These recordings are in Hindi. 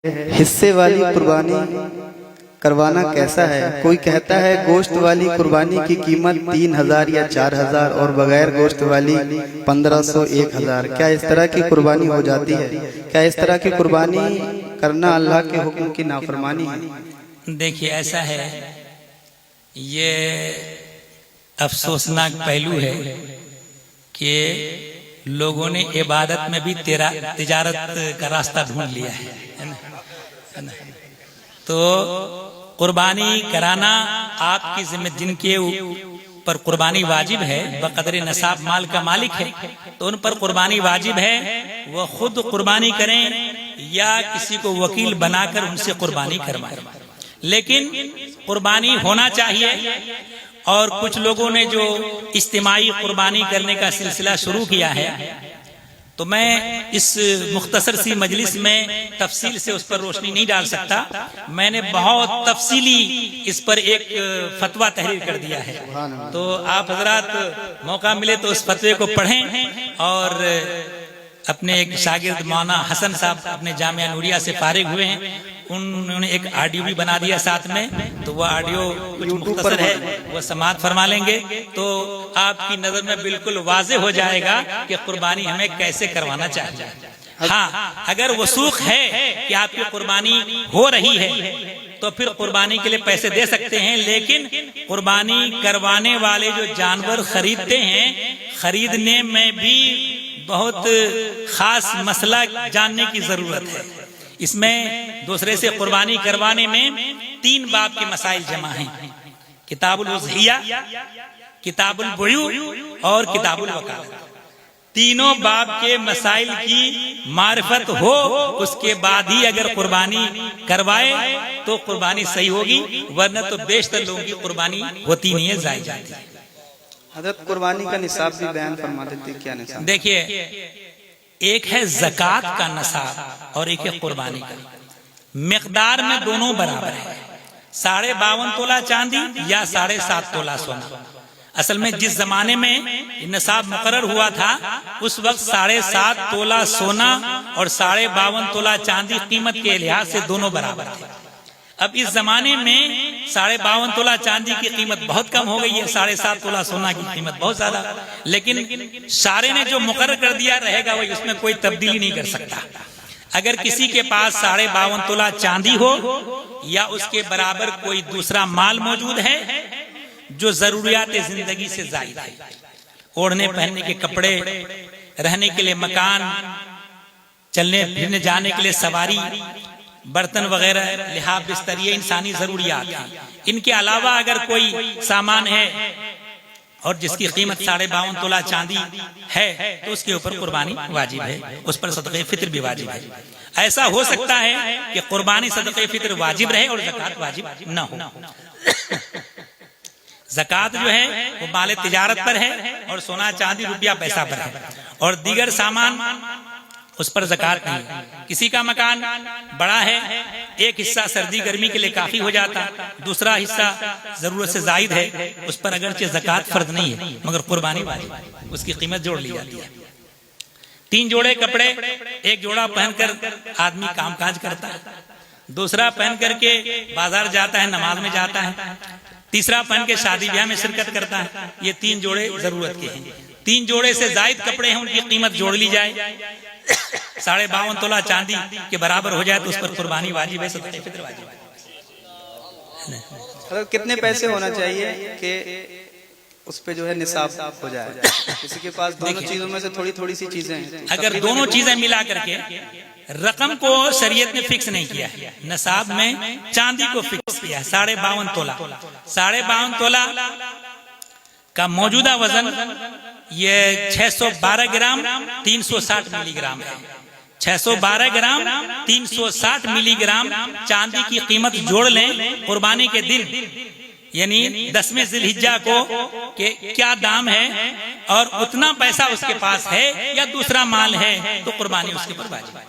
हिस्से वाली कुर्बानी करवाना कैसा है। कोई कहता है गोश्त वाली कुर्बानी की कीमत 3000 या 4000 और बगैर गोश्त वाली 1500 1000। क्या इस तरह की कुर्बानी हो जाती है? क्या इस तरह की कुर्बानी करना अल्लाह के हुक्म की नाफरमानी है? देखिए ऐसा है, ये अफसोसनाक पहलू है कि लोगों ने इबादत में भी तिजारत का रास्ता ढूंढ लिया है ना? तो कुर्बानी कराना आपकी जिम्मे, जिनके पर कुर्बानी वाजिब है बकदरे नसाब माल का मालिक है, तो उन पर कुर्बानी वाजिब है। वह खुद कुर्बानी करें या किसी को वकील बनाकर उनसे कुर्बानी करवाएं, लेकिन कुर्बानी होना चाहिए। और कुछ लोगों ने जो इज्तिमाई कुर्बानी करने का सिलसिला शुरू किया है, तो मैं इस मुख्तसर सी मजलिस में तफसील से उस पर रोशनी नहीं डाल सकता। मैंने बहुत तफसीली इस पर एक फतवा तहरीर कर दिया है, तो आप हजरात मौका मिले तो उस फतवे को पढ़ें। और अपने एक शागिर्द मौलाना हसन साहब अपने जामिया नूरिया से फारिग हुए हैं, उन्होंने एक ऑडियो भी बना दिया साथ में, तो वह ऑडियो कुछ मुख्तसर है, वह समाअत फरमा लेंगे तो आपकी नजर में बिल्कुल वाज़े हो जाएगा कि कुर्बानी हमें कैसे करवाना चाहिए। हाँ, अगर वसूख है कि आपकी कुर्बानी हो रही है तो फिर कुर्बानी के लिए पैसे दे सकते हैं, लेकिन कुर्बानी करवाने वाले जो जानवर खरीदते हैं, खरीदने में भी बहुत खास मसला जानने की जरूरत है। इसमें दूसरे से कुर्बानी करवाने में 3 बाब के मसाइल जमा हैं: किताबुल उज़हिया, किताबुल बुयू और किताबुल वकालत। तीनों बाब के मसाइल की मारिफत हो, उसके बाद ही अगर कुर्बानी करवाए तो कुर्बानी सही होगी, वरना तो बेशतर लोगों की कुर्बानी होती नहीं है, जायज़ जाती है। हज़रत कुर्बानी का निसाब भी बयान फरमा देते, क्या निसाब? देखिए, एक है ज़कात का नसाब और एक है कुर्बानी का। मिकदार में दोनों बराबर है, 52.5 तोला चांदी या 7.5 तोला सोना। असल में जिस जमाने में नसाब मुकर्रर हुआ था, उस वक्त 7.5 तोला सोना और 52.5 तोला चांदी कीमत के लिहाज से दोनों बराबर थे। अब इस जमाने में 52.5 तोला चांदी की कीमत बहुत कम हो गई है, 7.5 तोला सोना की कीमत बहुत ज्यादा, लेकिन शारे ने जो मुकर्रर कर दिया रहेगा वही, उसमें कोई तब्दीली नहीं कर सकता। अगर किसी के पास 52.5 तोला चांदी हो या उसके बराबर कोई दूसरा माल मौजूद है जो जरूरियात जिंदगी से जायद है, ओढ़ने पहनने के कपड़े, रहने के लिए मकान, चलने फिरने जाने के लिए सवारी, बर्तन वगैरह, लिहाफ, बिस्तर, ये इंसानी जरूरियात हैं। इनके अलावा अगर कोई सामान है और जिसकी कीमत 52.5 तोला चांदी है, तो उसके ऊपर कुर्बानी वाजिब है, उस पर सदक़े फित्र भी वाजिब है। ऐसा हो सकता है कि कुर्बानी सदक़े फित्र वाजिब रहे और ज़कात वाजिब न हो। ज़कात जो है वो माल तिजारत पर है और सोना चांदी रुपया पैसा पर है, और दीगर सामान उस पर ज़कात नहीं है। किसी का मकान बड़ा है, एक हिस्सा सर्दी गर्मी के लिए काफी हो जाता, दूसरा हिस्सा जरूरत से जायद है, उस पर अगरचे ज़कात फर्ज नहीं है मगर कुर्बानी वाजिब, उसकी कीमत जोड़ ली जाती है। 3 जोड़े कपड़े, एक जोड़ा पहनकर आदमी कामकाज करता है, दूसरा पहन करके बाजार जाता है, नमाज में जाता है, तीसरा पहन के शादी ब्याह में शिरकत करता है। ये 3 जोड़े जरूरत के हैं। 3 जोड़े से जायद कपड़े हैं, उनकी कीमत जोड़ ली जाए, 52.5 तोला चांदी के बराबर हो जाए तो उस पर कुर्बानी वाजिब है, सदक़े फित्र वाजिब है। कितने पैसे होना चाहिए कि उस पे जो है निसाब हो जाए? किसी के पास दोनों चीजों में से थोड़ी थोड़ी सी चीजें हैं, अगर दोनों चीजें मिला करके, रकम को शरीयत ने फिक्स नहीं किया है, नसाब में चांदी को फिक्स किया है 52.5 तोला। 52.5 तोला का मौजूदा वजन ये 612 ग्राम 360 मिलीग्राम है। 612 ग्राम 360 मिलीग्राम चांदी की कीमत जोड़ लें कुर्बानी के दिन, यानी 10वें ज़िलहिज्जा को के क्या दाम है और उतना पैसा उसके पास है या दूसरा माल है, तो कुर्बानी उसके पर वाजिब है।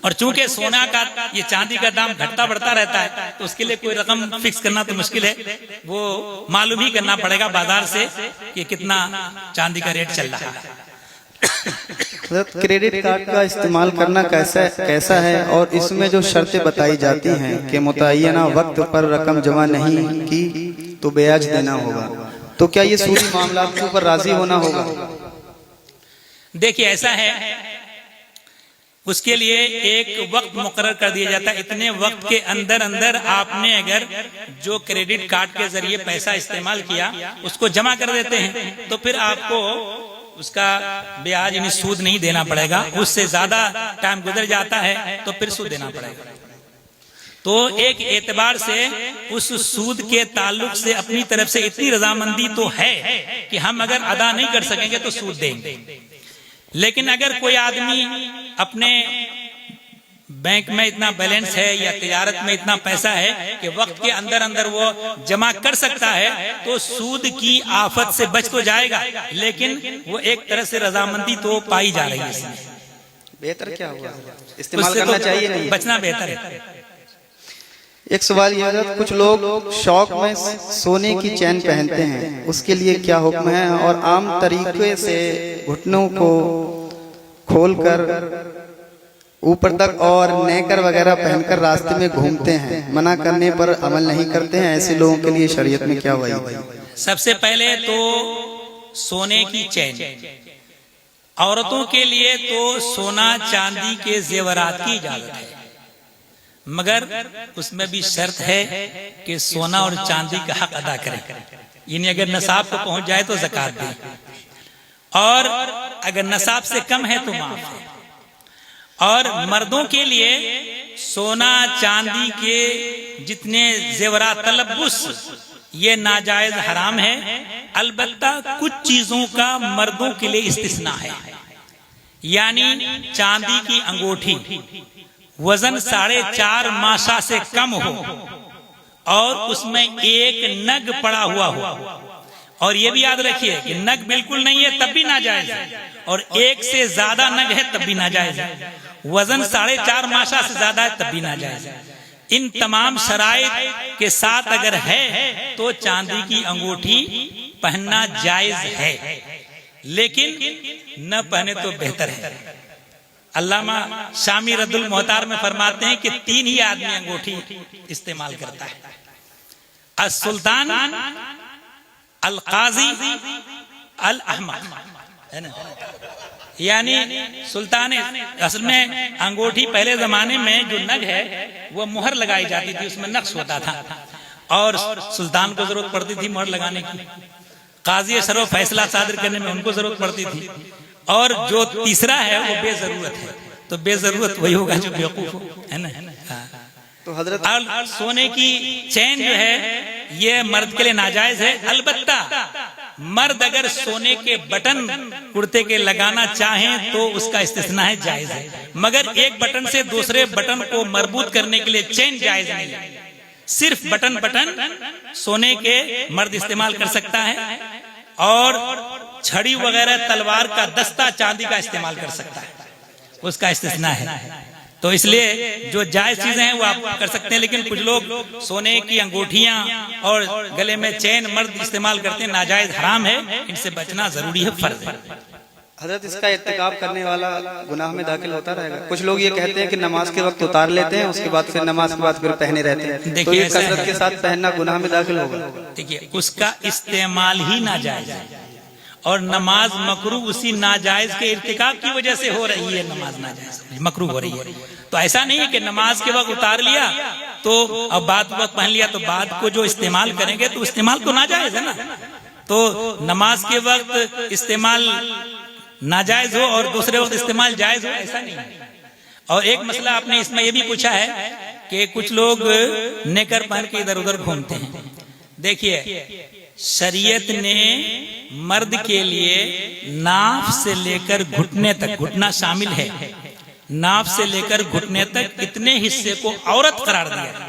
और चूंकि सोना का ये चांदी का दाम घटता बढ़ता रहता है, तो उसके लिए कोई रकम फिक्स करना तो मुश्किल है, वो मालूम ही करना पड़ेगा बाजार से कि कितना चांदी का रेट चल रहा है। क्रेडिट कार्ड का इस्तेमाल करना कैसा है और इसमें जो शर्तें बताई जाती हैं कि मुतय्यना वक्त पर रकम जमा नहीं की तो ब्याज देना होगा, तो क्या ये सूदी मामला के ऊपर राजी होना होगा? देखिए ऐसा है, उसके लिए एक वक्त मुकर्रर कर दिया जाता है। इतने वक्त के अंदर अंदर आपने अगर जो क्रेडिट कार्ड के जरिए पैसा इस्तेमाल किया उसको जमा कर देते हैं तो फिर आपको उसका ब्याज यानी सूद नहीं देना पड़ेगा। उससे ज्यादा टाइम गुजर जाता है तो फिर सूद देना पड़ेगा। तो एक एतबार से उस सूद के ताल्लुक से अपनी तरफ से इतनी रजामंदी तो है कि हम अगर अदा नहीं कर सकेंगे तो सूद देंगे। लेकिन अगर कोई आदमी अपने बैंक में इतना बैलेंस है या तिजारत में इतना पैसा है कि वक्त के अंदर अंदर वो जमा कर सकता है तो सूद की आफत से बच तो जाएगा, लेकिन वो एक तरह से रजामंदी तो पाई जा रही है इसमें। बेहतर क्या होगा, इस्तेमाल करना चाहिए नहीं, बचना बेहतर है। एक सवाल यह है, कुछ लोग शौक में सोने की चैन पहनते हैं, उसके लिए क्या हुक्म है? और आम तरीके से घुटनों को खोलकर ऊपर तक और नेकर वगैरह पहनकर रास्ते में घूमते हैं, मना करने पर अमल नहीं करते हैं, ऐसे लोगों के लिए शरीयत में क्या वही? सबसे पहले तो सोने की चैन, औरतों के लिए तो सोना चांदी के जेवरात की इजाजत है, मगर उसमें भी शर्त है कि सोना और चांदी का हक अदा करें। यानी अगर नसाब को पहुंच जाए तो ज़कात दें, और अगर नसाब से कम है तो माफ है। और मर्दों के लिए सोना चांदी के जितने जेवरात तलब्बुस ये नाजायज हराम है। अलबत्ता कुछ चीजों का मर्दों के लिए इस्तिस्ना है, यानी चांदी की अंगूठी वजन 4.5 माशा से कम हो और उसमें एक नग पड़ा हुआ हो। और ये भी याद रखिए कि नग बिल्कुल नहीं है तब भी नाजायज है, और एक से ज्यादा नग है तब भी नाजायज है। वजन 4.5 माशा से ज्यादा है तब भी नाजायज है। इन तमाम शराइत के साथ अगर है तो चांदी की अंगूठी पहनना जायज है, लेकिन न पहने तो बेहतर है। अल्लामा शामी रद्दुल मोहतार में फरमाते हैं कि 3 ही आदमी अंगूठी इस्तेमाल करता है, अल सुल्तान, अल काजी, अल अहमद, है ना। यानी सुल्तान, असल में अंगूठी पहले जमाने में जो नग है वो मुहर लगाई जाती थी, उसमें नक्श होता था, और सुल्तान को जरूरत पड़ती थी मुहर लगाने की। काजी सरो फैसला सादर करने में उनको जरूरत पड़ती थी। और जो तीसरा है वो बेजरूरत है, तो बेजरूरत वही होगा जो बेवकूफ हो, है ना। तो हजरत सोने की चैन जो है ये मर्द के लिए नाजायज है। अलबत्ता मर्द अगर सोने के बटन कुर्ते के लगाना चाहें तो उसका इस्तिस्ना है, जायज है, मगर एक बटन से दूसरे बटन को मरबूत करने के लिए चैन जायज नहीं है। सिर्फ बटन सोने के मर्द इस्तेमाल कर सकता है, और छड़ी वगैरह तलवार का दस्ता चांदी का इस्तेमाल कर सकता है, उसका इस्तिस्ना है। तो इसलिए जो जायज चीजें हैं वो आप कर सकते हैं, लेकिन कुछ लोग सोने की अंगूठियां और गले में चैन मर्द इस्तेमाल करते हैं, नाजायज हराम है, इनसे बचना जरूरी है, फर्ज है। हजरत इसका इत्तिकाब करने वाला गुनाह में दाखिल होता रहेगा। कुछ लोग ये कहते हैं कि नमाज के वक्त उतार लेते हैं, उसके बाद फिर नमाज के बाद फिर पहने रहते हैं, तो ये कसरत के साथ पहनना गुनाह में दाखिल होगा। देखिए उसका इस्तेमाल ही नाजायज है, और नमाज मकरूह उसी नाजायज के इर्तिकाब की वजह से हो रही है, नमाज नाजायज मकरूह हो रही है। तो ऐसा नहीं है कि नमाज के वक्त उतार लिया तो अब बाद वक्त पहन लिया, तो बाद को जो इस्तेमाल करेंगे तो इस्तेमाल तो नाजायज है ना। तो नमाज के वक्त इस्तेमाल नाजायज हो और दूसरे वक्त इस्तेमाल जायज हो, ऐसा नहीं है। और एक मसला आपने इसमें यह भी पूछा है कि कुछ लोग नेकर पहन के इधर उधर घूमते हैं। देखिए शरीयत ने मर्द के लिए नाफ से लेकर घुटने तक, घुटना शामिल है, नाफ से लेकर घुटने तक इतने हिस्से को औरत करार दिया।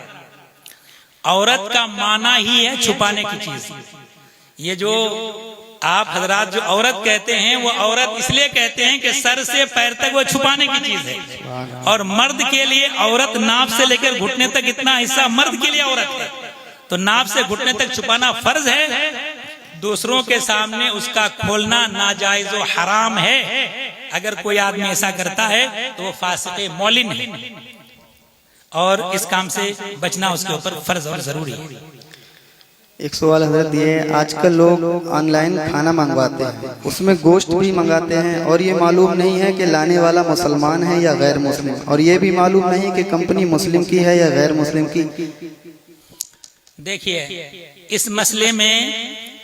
औरत का माना ही है छुपाने की चीज। ये जो आप हजरात जो औरत कहते हैं वो औरत इसलिए कहते हैं कि सर से पैर तक वो छुपाने की चीज है, और मर्द के लिए औरत नाफ से लेकर घुटने तक इतना हिस्सा मर्द के लिए औरत है। तो नाफ से घुटने तक छुपाना फर्ज है, दूसरों के सामने उसका खोलना नाजायज और हराम है। अगर कोई आदमी ऐसा करता है तो वो फासिक मौलिन है और इस काम से बचना उसके ऊपर फर्ज और जरूरी है। एक सवाल हजरत ये है, आजकल लोग ऑनलाइन खाना मंगवाते हैं, उसमें गोश्त भी मंगाते हैं और ये मालूम नहीं है कि लाने वाला मुसलमान है या गैर मुस्लिम, और ये भी मालूम नहीं कि कंपनी मुस्लिम की है या गैर मुस्लिम की। देखिए, इस मसले में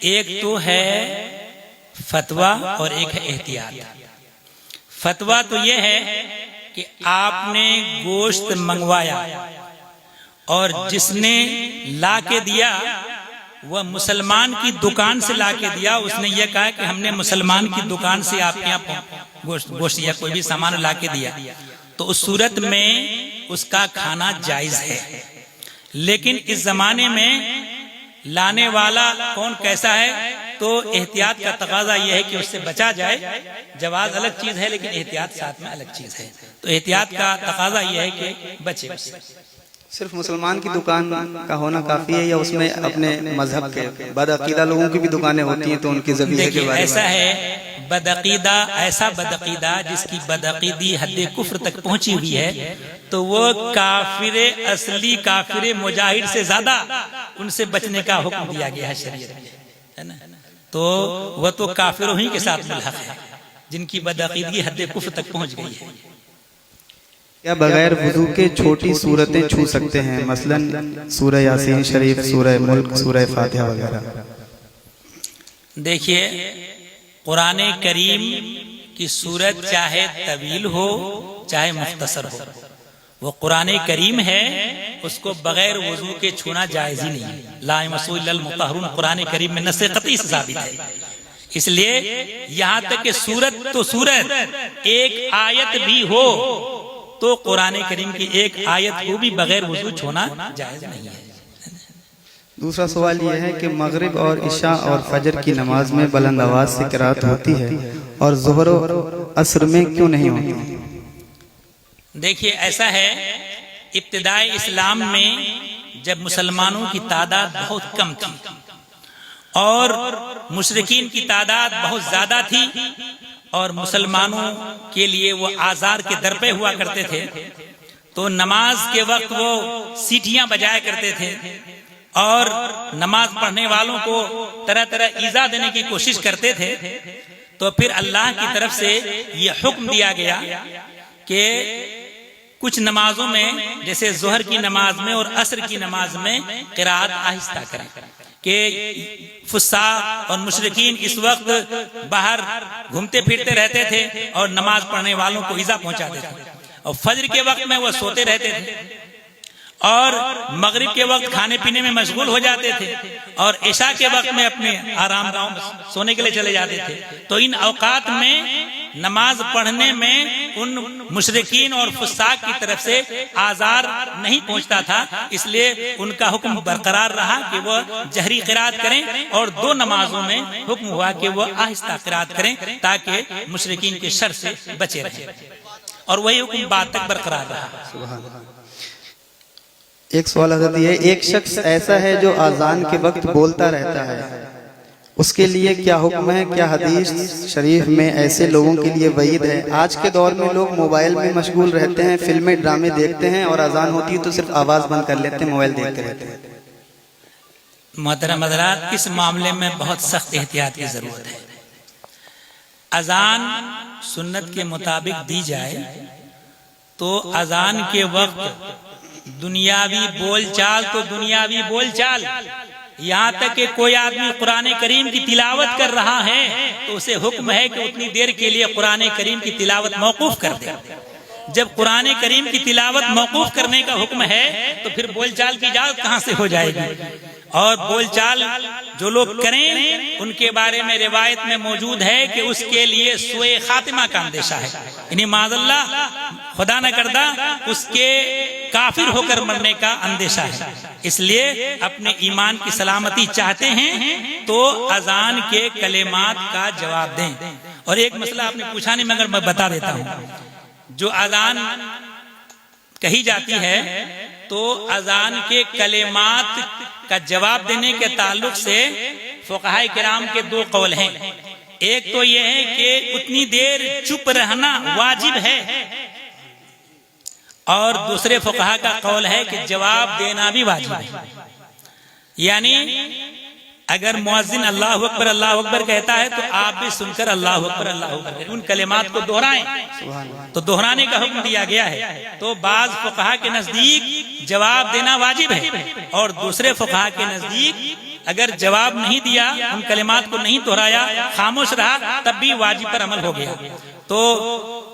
एक तो है फतवा और एक है एहतियात। फतवा तो ये है कि आपने गोश्त मंगवाया और जिसने ला के दिया वह मुसलमान की दुकान से ला के दिया, उसने यह कहा कि हमने मुसलमान की दुकान से आपके यहाँ गोश्त या कोई भी सामान ला के दिया, तो उस सूरत में उसका खाना जायज है। लेकिन इस जमाने में लाने वाला कौन कैसा है, तो एहतियात का तकाजा यह है कि उससे बचा जाए। जवाज अलग चीज है लेकिन एहतियात साथ में अलग चीज है, तो एहतियात का तकाजा यह है कि बचे उससे। सिर्फ मुसलमान की दुकान का होना काफी है या उसमें अपने मजहब के बदअकीदा लोगों की भी दुकानें होती हैं तो उनके ज़बीहे के बारे में? ऐसा है, बदअकीदा ऐसा बदअकीदा जिसकी बदअकीदी हद्दे कुफ्र तक पहुंची हुई है, तो वो काफिरे असली काफिरे मुजाहिद से ज्यादा उनसे बचने का हुक्म दिया गया है शरीयत में, है ना। तो वह तो काफिरों ही के साथ मुल्हक है जिनकी बदअकीदगी हद्दे कुफ्र तक पहुंच गई है। क्या बगैर वुजू के छोटी सूरतें छू सकते हैं, मसलन सूरह यासीन शरीफ, सूरह मुल्क, सूरह फातिहा वगैरह? देखिए, कुरान करीम की सूरत चाहे तवील हो चाहे मुख्तसर हो, वो कुरान करीम है, उसको बगैर वजू के छूना जायज ही नहीं है। ला यमस्सुहु इल्लल मुतहहरुन कुरान करीम में नस्से कतई से साबित है। इसलिए यहाँ तक कि सूरत तो सूरत एक आयत भी हो तो कुरान करीम की एक आयत को भी बगैर वजू छूना जायज नहीं है। दूसरा सवाल यह है कि मगरिब और इशा और फजर की नमाज में बुलंद आवाज से किरात होती है और ज़ोहर और असर में क्यों नहीं होती? देखिए, ऐसा है, इब्तिदाई इस्लाम में जब मुसलमानों की तादाद बहुत कम थी और मुशरिकीन की तादाद बहुत ज्यादा थी और मुसलमानों के लिए वो आजार के दर पे हुआ करते थे, तो नमाज के वक्त वो सीटियां बजाया करते थे और नमाज पढ़ने वालों को तरह तरह ईजा देने की कोशिश करते थे। तो फिर अल्लाह की तरफ से ये हुक्म दिया गया कि कुछ नमाजों में, जैसे जोहर की नमाज में और असर की नमाज में किरात आहिस्ता करें, कि फुस्साक और मुशरिकीन इस वक्त बाहर घूमते फिरते रहते थे और नमाज पढ़ने वालों को ईजा पहुंचाते थे, और फजर के वक्त में वह सोते रहते थे और मगरिब के वक्त खाने पीने में मशगूल हो जाते थे और इशा के वक्त में अपने आराम गांव में सोने के लिए चले जाते थे। तो इन औकात में नमाज पढ़ने में उन मुशरिकीन और फुस्साक की तरफ से आजार नहीं पहुंचता था, इसलिए उनका हुक्म बरकरार रहा कि वह जहरी किरात करें और दो नमाजों में हुक्म हुआ कि वह आहिस्ता किरात करें ताकि मुशरिकीन के शर से बचे रहें, और वही हुक्म बाद तक बरकरार रहा। एक सवाल हज़रत ये, एक शख्स ऐसा है जो आज़ान के वक्त बोलता रहता है, उसके लिए क्या हुक्म है? क्या हदीस शरीफ में ऐसे लोगों के लिए वईद है? आज के दौर में लोग मोबाइल में मशगूल रहते हैं, फिल्में ड्रामे देखते हैं और अजान होती है तो सिर्फ आवाज बंद कर लेते हैं, मोबाइल देखते रहते हैं। मोहतरम हज़रात, इस मामले में बहुत सख्त एहतियात की जरूरत है। अजान सुन्नत के मुताबिक दी जाए तो अजान के वक्त दुनियावी बोलचाल तो दुनियावी बोलचाल, यहाँ तक कि कोई आदमी कुरान करीम की तिलावत कर रहा है तो उसे हुक्म है कि उतनी देर के लिए कुरान करीम की तिलावत मौकूफ कर दे। जब कुरान करीम की तिलावत मौकूफ करने का हुक्म है तो फिर बोलचाल की इजाजत कहाँ से हो जाएगी? और बोलचाल जो लोग करें उनके बारे में रिवायत में मौजूद है कि उसके लिए सुए खातिमा का अंदेशा है, यानी माज़अल्लाह खुदा न करदा उसके काफिर होकर मरने का अंदेशा है। इसलिए अपने ईमान की सलामती चाहते हैं तो अजान के कलेमात का जवाब दें। और एक मसला आपने पूछा नहीं मगर मैं बता देता हूँ, जो अजान कही जाती है तो अजान के कलेमात का जवाब देने के ताल्लुक से फुक़हा किराम के दो कौल हैं। एक तो यह है कि उतनी देर चुप रहना वाजिब है, और दूसरे फुकहा का कौल है कि जवाब देना भी वाजिब है। यानी अगर मुअज्जिन अल्लाह अकबर कहता है तो आप भी सुनकर अल्लाह अकबर उन कलिमात को दोहराएं, तो दोहराने का हुक्म दिया गया है। तो बाज फुकहा के नजदीक जवाब देना वाजिब है, और दूसरे फुकहा के नजदीक अगर जवाब नहीं दिया, उन कलिमात को नहीं दोहराया, खामोश रहा, तब भी वाजिब पर अमल हो गया। तो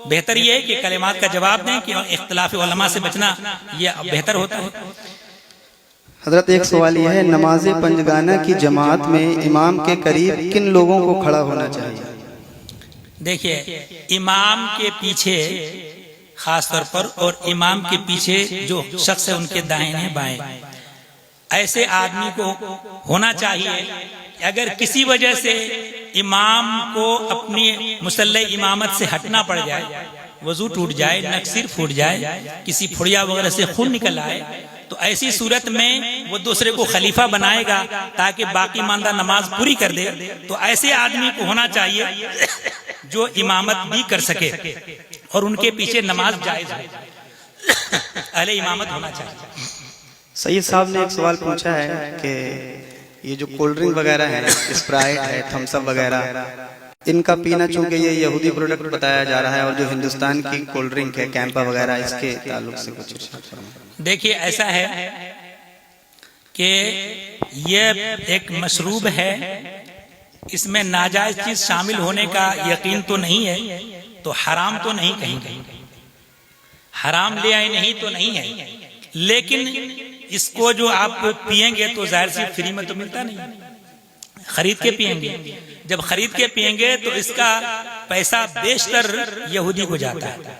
बेहतर यह है कि कलिमात का जवाब दें, कि इख्तिलाफ उलमा से बचना यह बेहतर होता है। हजरत एक सवाल यह है, नमाज पंजगाना की जमात में इमाम के करीब किन लोगों को खड़ा होना चाहिए? देखिए, इमाम के पीछे खास तौर पर, और इमाम के पीछे जो शख्स है उनके दाहिने बाएं, ऐसे आदमी को होना चाहिए। अगर किसी वजह से इमाम को अपनी मुसल्ले इमामत से हटना पड़ जाए, वजू टूट जाए, नक्सिर फूट जाए, किसी फुड़िया वगैरह से खून निकल आए, तो ऐसी सूरत में वो दूसरे को खलीफा बनाएगा ताकि बाकी मानदा नमाज पूरी कर दे। तो ऐसे आदमी को होना चाहिए जो इमामत भी कर सके और उनके पीछे नमाज जायज है, अहले इमामत होना चाहिए। सैयद साहब ने एक सवाल पूछा है कि ये जो कोल्ड ड्रिंक वगैरह है, स्प्राइट है, थम्स अप वगैरह, इनका पीना चूंकि ये यहूदी प्रोडक्ट बताया जा रहा है, और जो हिंदुस्तान की कोल्ड ड्रिंक है कैंपा वगैरह, इसके ताल्लुक से कुछ? देखिए, ऐसा है कि ये एक मशरूब है, इसमें नाजायज चीज शामिल होने का यकीन तो नहीं है, तो हराम तो नहीं, कहीं हराम ले आए नहीं तो नहीं है, लेकिन इसको जो आप पिएंगे तो जाहिर सी फ्री में तो मिलता नहीं, खरीद के पिएंगे। जब खरीद के पिएंगे तो इसका पैसा बेशतर यहूदी को जाता है,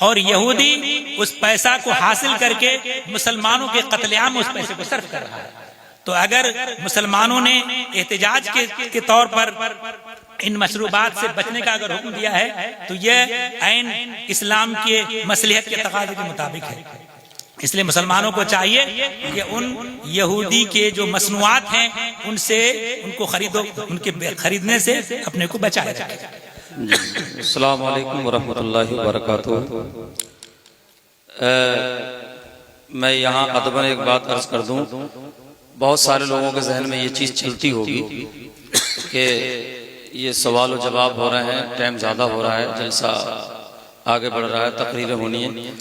और यहूदी उस पैसा को हासिल करके मुसलमानों के कत्लेआम में उस पैसे को सर्फ कर रहा है। तो अगर मुसलमानों ने एहतिजाज के तौर पर इन मशरूबात से बचने का अगर हुक्म दिया है, तो यह ऐन इस्लाम के मसलहत के तकाज़े के मुताबिक है। इसलिए मुसलमानों को चाहिए कि उन यहूदी के जो मसनूआत हैं उनसे, उनको उनके खरीदने से अपने को बचाया जाए। अस्सलाम वालेकुम वरहमतुल्लाहि वबरकातुहू। मैं यहाँ अदबन एक बात अर्ज कर दूं, बहुत सारे लोगों के जहन में ये चीज़ चलती होगी कि ये सवाल और जवाब हो रहे हैं, टाइम ज़्यादा हो रहा है, जलसा आगे बढ़ रहा है, तकरीरें होनी है,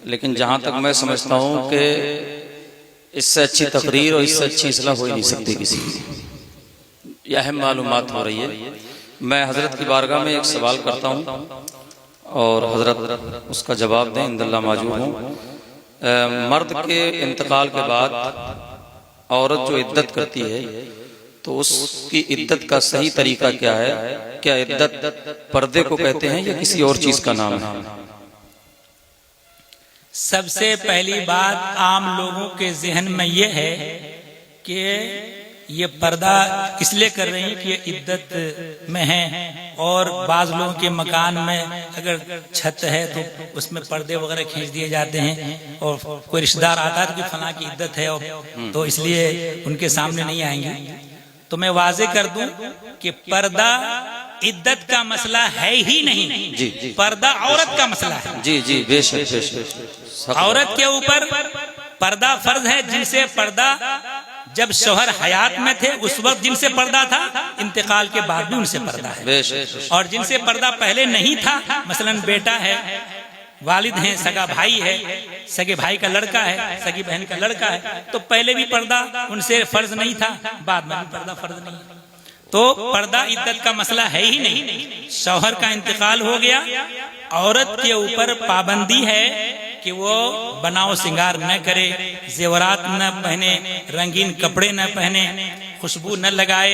लेकिन जहाँ तक मैं समझता हूँ कि इससे अच्छी तकरीर और इससे अच्छी इस्लाह हो ही नहीं सकती किसी की। यह अहम मालूमात हो रही है। मैं हजरत की बारगाह में एक सवाल करता हूँ और हजरत उसका जवाब दें, इंदल्ला माजूद हूँ। मर्द के इंतकाल के बाद औरत जो इद्दत करती है, तो उसकी इद्दत का सही तरीका क्या है? क्या इद्दत पर्दे को कहते हैं या किसी और चीज का नाम है? सबसे पहली बात आम लोगों के जहन में यह है कि ये पर्दा इसलिए कर रही है कि ये इद्दत में है, और बाज लोगों के मकान में अगर छत है तो उसमें पर्दे वगैरह खींच दिए जाते हैं, और कोई रिश्तेदार आता है कि फला की इद्दत है, और तो इसलिए उनके सामने नहीं आएंगे। तो मैं वाजे कर दूं कि पर्दा इद्दत का मसला है ही नहीं। जी, जी। पर्दा औरत का मसला है। जी जी, बेशक बेशक। औरत के ऊपर पर्दा फर्ज है। जिनसे पर्दा जब शौहर हयात में थे उस वक्त जिनसे पर्दा था, इंतकाल के बाद भी उनसे पर्दा है। और जिनसे पर्दा पहले नहीं था, मसलन बेटा है, वालिद हैं, सगा भाई है, सगे भाई का लड़का है, सगी बहन का लड़का है, तो पहले भी पर्दा उनसे फर्ज नहीं था, बाद में भी पर्दा फर्ज नहीं है। तो पर्दा इद्दत का मसला है ही नहीं। शौहर का इंतकाल हो गया, औरत के ऊपर पाबंदी है कि वो बनाओ सिंगार न करे, जेवरात न पहने, रंगीन कपड़े न पहने, खुशबू न लगाए,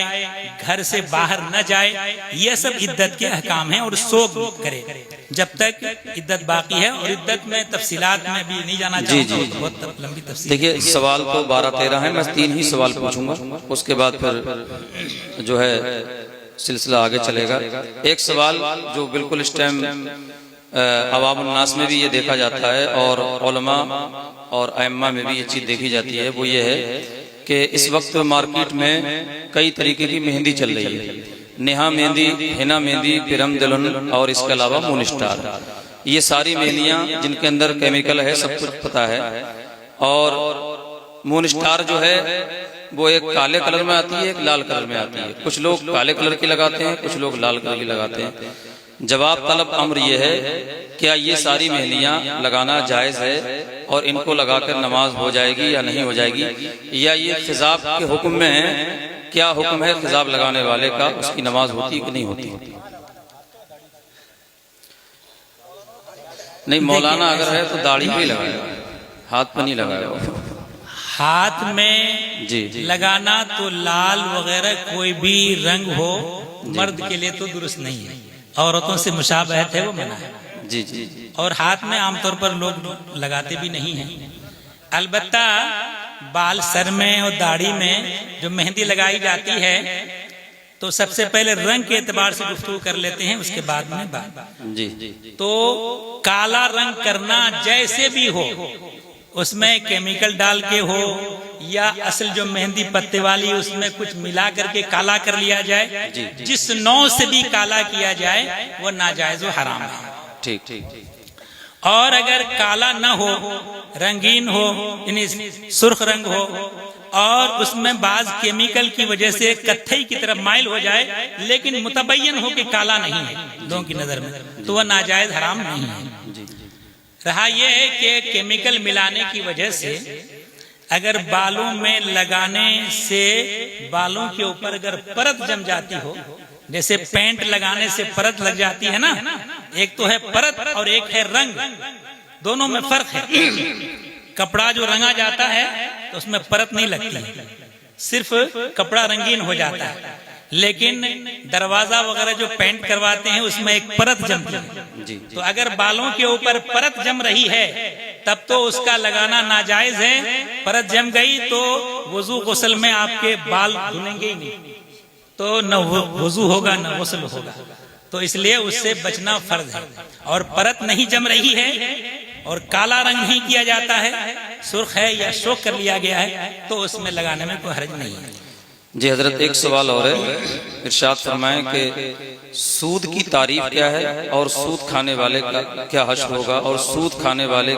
घर से बाहर न जाए। ये सब इद्दत के अहकाम हैं, और सोग करे जब तक इद्दत बाकी है। और इद्दत में तफसीलात में भी नहीं जाना चाहूँगा, बहुत लंबी तफसील। देखिए, सवाल तो 12-13 है, मैं 3 ही सवाल पूछूंगा, उसके बाद फिर जो है सिलसिला आगे चलेगा। एक सवाल जो बिल्कुल इस टाइम अवामुन नास में भी ये देखा जाता है, और उलमा और अइम्मा में भी ये चीज़ देखी जाती है, वो ये है कि इस वक्त मार्केट में कई तरीके की मेहंदी चल रही है। नेहा मेहंदी, हिना मेहंदी, पिरम दुल्हन और इसके अलावा मून स्टार। ये सारी मेहंदियां जिनके अंदर केमिकल है, सब कुछ पता है। और मून स्टार जो है वो एक काले कलर में आती है, एक लाल कलर में आती है। कुछ लोग काले कलर की लगाते हैं, कुछ लोग लाल कलर की लगाते हैं। जवाब तलब अम्र ये है, क्या ये सारी मेहंदियां लगाना जायज है और इनको लगाकर नमाज हो जाएगी या नहीं हो जाएगी, या ये खिजाब के हुक्म में है? क्या हुक्म है खिजाब लगाने वाले का, उसकी नमाज होती है कि नहीं होती? नहीं, मौलाना अगर है तो दाढ़ी पे लगाएगा, हाथ पर नहीं लगाएगा। हाथ में जी लगाना तो लाल वगैरह कोई भी रंग हो मर्द के लिए तो दुरुस्त नहीं है, औरतों से मुशाबहत है वो मना है। जी जी। और हाथ में आमतौर पर लोग लगाते भी नहीं हैं। अलबत्ता बाल, सर में और दाढ़ी में जो मेहंदी लगाई जाती है तो सबसे पहले रंग के एतबार से गुफ्तगू कर लेते हैं, उसके बाद में बात। जी। तो काला रंग करना जैसे भी हो, उसमें केमिकल डाल के हो या असल जो मेहंदी पत्ते वाली उसमें कुछ मिला करके काला कर लिया जाए, जिस नौ से भी काला किया जाए वो नाजायज व हराम है। ठीक ठीक। और अगर काला न हो, रंगीन हो, यानी सुर्ख रंग हो और उसमें बाज केमिकल की वजह से कत्थई की तरफ माइल हो जाए लेकिन मुतबय्यन हो कि काला नहीं है लोगों की नजर में, तो वह नाजायज हराम नहीं है। रहा यह है कि केमिकल मिलाने की वजह से अगर बालों में लगाने से बालों के ऊपर अगर परत जम जाती हो, जैसे पेंट लगाने से परत लग जाती है ना, एक तो है परत और एक है रंग, दोनों में फर्क है। कपड़ा जो रंगा जाता है तो उसमें परत नहीं लगती, सिर्फ कपड़ा रंगीन हो जाता है। लेकिन दरवाजा वगैरह जो पेंट करवाते हैं उसमें एक परत जमती है। तो अगर बालों के ऊपर परत जम रही है तब तो उसका लगाना नाजायज है। परत जम गई तो वुजू गुस्ल में आपके बाल धुलेंगे ही नहीं, तो न वुजू होगा न गुस्ल होगा, तो इसलिए उससे बचना फर्ज है। और परत नहीं जम रही है और काला रंग ही किया जाता है, सुर्ख है या शोक कर लिया गया है, तो उसमें लगाने में कोई हर्ज नहीं है। जी हजरत, एक सवाल और है, इरशाद फरमाएं कि सूद की तारीफ क्या है और सूद खाने वाले का क्या हश्र होगा, और सूद खाने वाले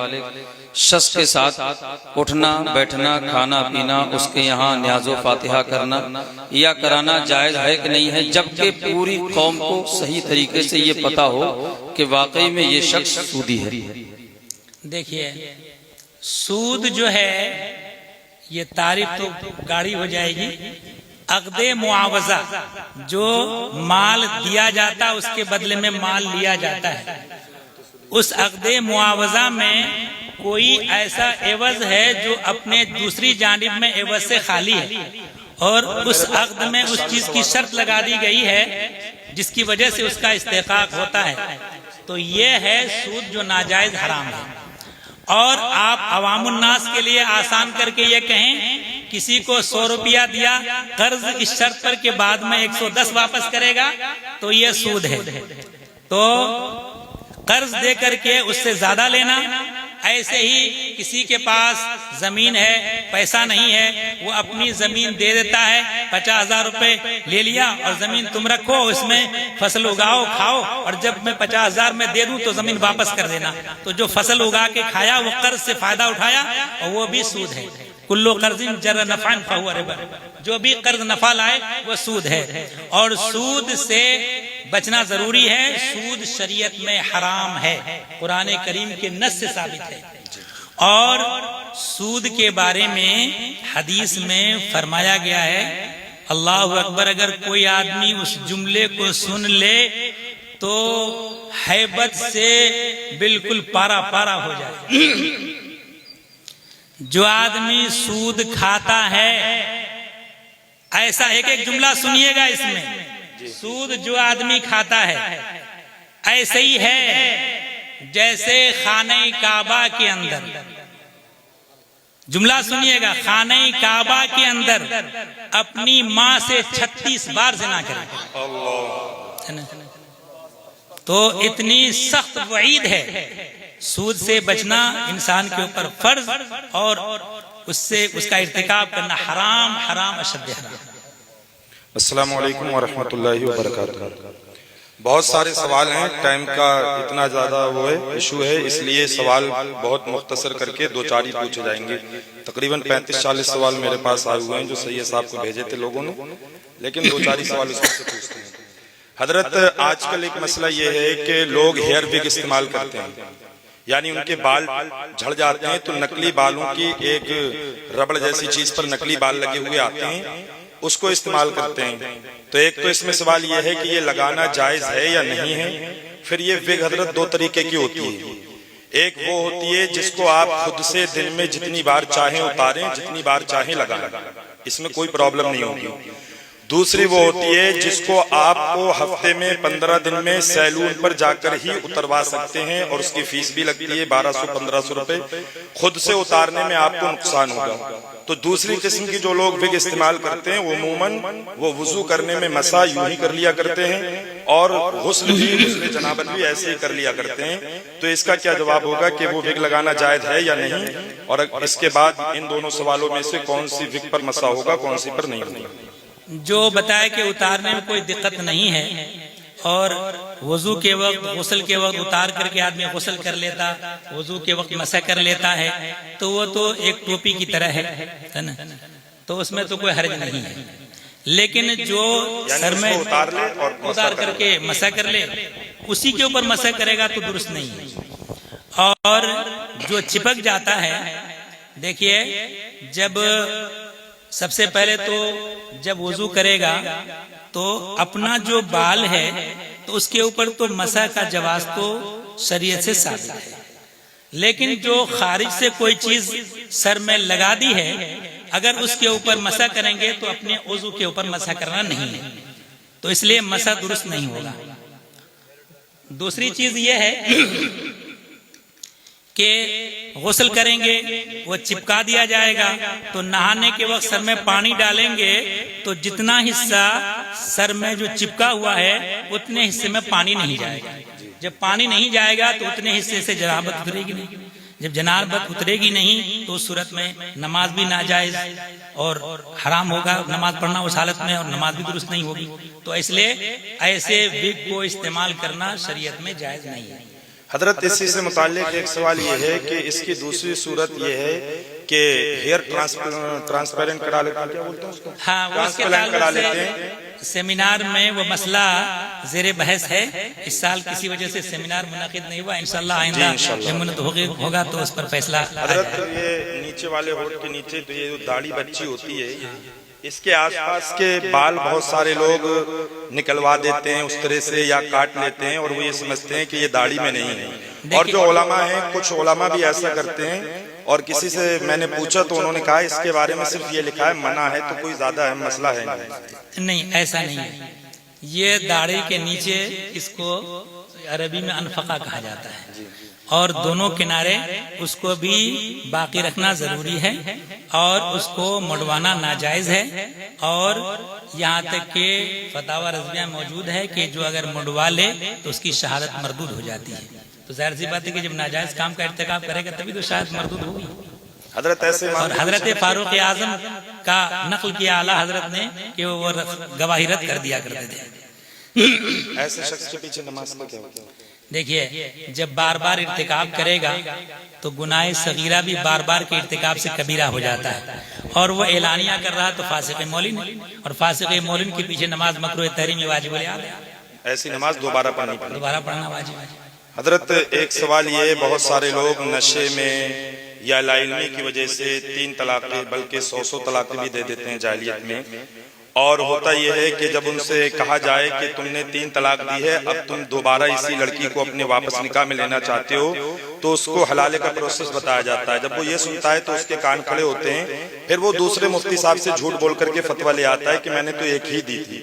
शख्स के साथ उठना बैठना खाना पीना, उसके यहाँ न्याज़ो फातिहा करना या कराना जायज है कि नहीं है, जबकि पूरी कौम को सही तरीके से ये पता हो कि वाकई में ये शख्स सूदी है। देखिए, सूद जो है ये तारीफ तो गाढ़ी हो जाएगी। अक़दे मुआवजा, जो माल दिया जाता उसके बदले में माल लिया जाता है, उस अक़दे मुआवजा में कोई ऐसा एवज है जो अपने दूसरी जानिब में एवज से खाली है और उस अक़द में उस चीज की शर्त लगा दी गई है जिसकी वजह से उसका इस्तेकाक होता है, तो ये है सूद जो नाजायज हराम है। और आप अवामुन्नास के लिए आसान करके ये कहें किसी को 100 रुपया दिया कर्ज इस शर्त पर के बाद में 110 वापस करेगा तो ये सूद है। तो कर्ज दे करके उससे ज्यादा लेना, ऐसे ही किसी के पास जमीन है पैसा नहीं है, वो अपनी जमीन दे देता है, 50,000 रुपए ले लिया और जमीन तुम रखो, इसमें फसल उगाओ खाओ, और जब मैं 50,000 में दे दूं तो जमीन वापस कर देना। तो जो फसल उगा के खाया वो कर्ज से फायदा उठाया और वो भी सूद है। कुल्लु कर्जिन जर नफान फहुवा रिबा, जो भी कर्ज नफा लाए वो सूद है। और सूद से बचना जरूरी है। सूद शरीयत में हराम है, कुरान करीम के नस से साबित है। और सूद के बारे में हदीस में फरमाया गया है, अल्लाह अकबर, अगर कोई आदमी उस जुमले को सुन ले तो हैबत से बिल्कुल पारा पारा हो जाए। जो आदमी सूद खाता है, ऐसा एक एक जुमला सुनिएगा इसमें, सूद जो आदमी खाता है ऐसे ही है जैसे खाने काबा के अंदर, जुमला सुनिएगा, खाने काबा के अंदर अपनी माँ से 36 बार ज़िना करे। तो इतनी सख्त वईद है। सूद से बचना इंसान के ऊपर फर्ज और उससे उसका इर्तिकाब करना हराम, हराम अशद्द हराम। अस्सलामु अलैकुम वरहमतुल्लाहि वबरकातुहू। बहुत सारे सवाल हैं, टाइम का इतना ज्यादा वो है इशू है, इसलिए सवाल बहुत मुख्तसर करके दो चार ही पूछे जाएंगे। तकरीबन 35-40 सवाल मेरे पास आए हुए हैं जो सैयद साहब को भेजे थे लोगों ने, लेकिन दो चार ही सवाल उसमें से पूछते हैं। हजरत, आजकल एक मसला ये है कि लोग हेयर विग इस्तेमाल करते हैं, यानी उनके बाल झड़ जाते हैं तो नकली बालों की एक रबड़ जैसी चीज पर नकली बाल लगे हुए आते हैं, उसको इस्तेमाल करते हैं। तो एक तो इसमें सवाल यह है कि ये लगाना जायज है या नहीं है। फिर ये विग हजरत दो तरीके की होती है, एक वो होती है जिसको आप खुद से दिन में जितनी बार चाहें उतारें, जितनी बार चाहें लगाएं, इसमें कोई प्रॉब्लम नहीं होगी। दूसरी वो होती है जिसको आपको हफ्ते में 15 दिन में सैलून पर जाकर ही उतरवा सकते हैं और उसकी फीस भी लगती है 1200-1500 रुपए। खुद से उतारने में आपको नुकसान होगा। तो दूसरी किस्म की जो लोग विग इस्तेमाल करते हैं वो अमूमन वो वुजू करने में मसा यूं ही कर लिया करते हैं और गुस्ल जनाबत भी ऐसे ही कर लिया करते हैं। तो इसका क्या जवाब होगा कि वो विग लगाना जायज है या नहीं, और इसके बाद इन दोनों सवालों में से कौन सी विग पर मसा होगा, कौन सी पर नहीं होगा। जो बताया कि उतारने में कोई दिक्कत नहीं है और वजू के वक्त गुस्ल के वक्त उतार करके आदमी गुस्ल कर लेता, वजू के वक्त मसा कर लेता है, तो वो तो एक टोपी की तरह है ना, तो उसमें तो कोई हर्ज नहीं है। लेकिन जो सर में उतार करके मसा कर ले उसी के ऊपर मसा करेगा तो दुरुस्त नहीं है। और जो चिपक जाता है, देखिए जब सबसे पहले तो जब वजू करेगा तो अपना जो बाल है तो उसके ऊपर तो मसा का जवाज तो शरीयत से साबित है, लेकिन जो खारिज से कोई चीज सर में लगा दी है अगर उसके ऊपर मसा करेंगे तो अपने वजू के ऊपर मसा करना नहीं है, तो इसलिए मसा दुरुस्त नहीं होगा। दूसरी चीज ये है कि गुस्ल करेंगे वो चिपका दिया जाएगा, तो नहाने के वक्त सर में पानी डालेंगे तो जितना हिस्सा सर में जो चिपका हुआ है उतने हिस्से में पानी नहीं जाएगा। जब पानी नहीं जाएगा तो उतने हिस्से से जनाबत उतरेगी नहीं, जब जनाबत उतरेगी नहीं तो उस सूरत में नमाज भी नाजायज और हराम होगा नमाज पढ़ना उस हालत में, और नमाज भी दुरुस्त नहीं होगी। तो इसलिए ऐसे विग को इस्तेमाल करना शरीयत में जायज नहीं है। हजरत, इसी से मुताल्लिक एक सवाल ये है कि इसकी दूसरी सूरत ये है कि हेयर ट्रांसपेरेंट करा लेते हैं, क्या बोलते हैं उसको? हाँ, वो उसके करा लेते हैं। सेमिनार में वो मसला ज़ेरे बहस है। इस साल किसी वजह से सेमिनार मुनाकिद नहीं हुआ, इंशाल्लाह आइंदा जब होगा तो उस पर फैसला। हजरत, ये नीचे वाले होठ के नीचे तो ये दाढ़ी बच्ची होती है, इसके आसपास के बाल बहुत सारे लोग निकलवा देते हैं उस तरह से या काट लेते हैं और वो ये समझते हैं कि ये दाढ़ी में नहीं है। और जो उलमा हैं, कुछ उलमा भी ऐसा करते हैं, और किसी से मैंने पूछा तो उन्होंने कहा इसके बारे में सिर्फ ये लिखा है मना है, तो कोई ज्यादा अहम मसला है नहीं। ऐसा नहीं है, ये दाढ़ी के नीचे इसको अरबी में अनफका कहा जाता है और दोनों किनारे उसको भी बाकी रखना जरूरी है और उसको मुड़वाना नाजायज है। और यहाँ तक के फतावा रज़विया मौजूद है कि जो अगर मुड़वा ले तो उसकी शहादत मरदूद हो जाती है। तो जाहिर सी बात है कि जब नाजायज काम का इर्तिकाब करेगा तभी तो शहादत मरदूद होगी। हजरत ऐसे और हजरत फारूक आजम का नकल किया आला हजरत ने कि वो गवाही रद्द कर दिया करते थे। ऐसे शख्स के पीछे नमाज का क्या होता है? देखिए, जब बार बार इर्तिकाब करेगा तो गुनाह सगीरा भी बार बार के इर्तिकाब से कबीरा हो जाता है। और वो एलानिया कर रहा है तो फासिक मौलिन, और फासिक मौलिन के पीछे नमाज मकरूह तहरीमी वाजिब है, ऐसी नमाज दोबारा पढ़ना वाजिब है। हजरत, एक सवाल ये, बहुत सारे लोग नशे में या लाइलमी की वजह से 3 तलाक़ें बल्कि 100 तलाक़ें भी दे देते हैं जाहिलियत में। और होता यह है कि जब उनसे कहा जाए कि तुमने 3 तलाक दी है, अब तुम दोबारा इसी लड़की को अपने वापस निकाह में लेना चाहते हो, तो उसको हलाले का प्रोसेस बताया जाता है। जब वो ये सुनता है तो उसके कान खड़े होते हैं, फिर वो दूसरे मुफ्ती साहब से झूठ बोल करके फतवा ले आता है कि मैंने तो एक ही दी थी।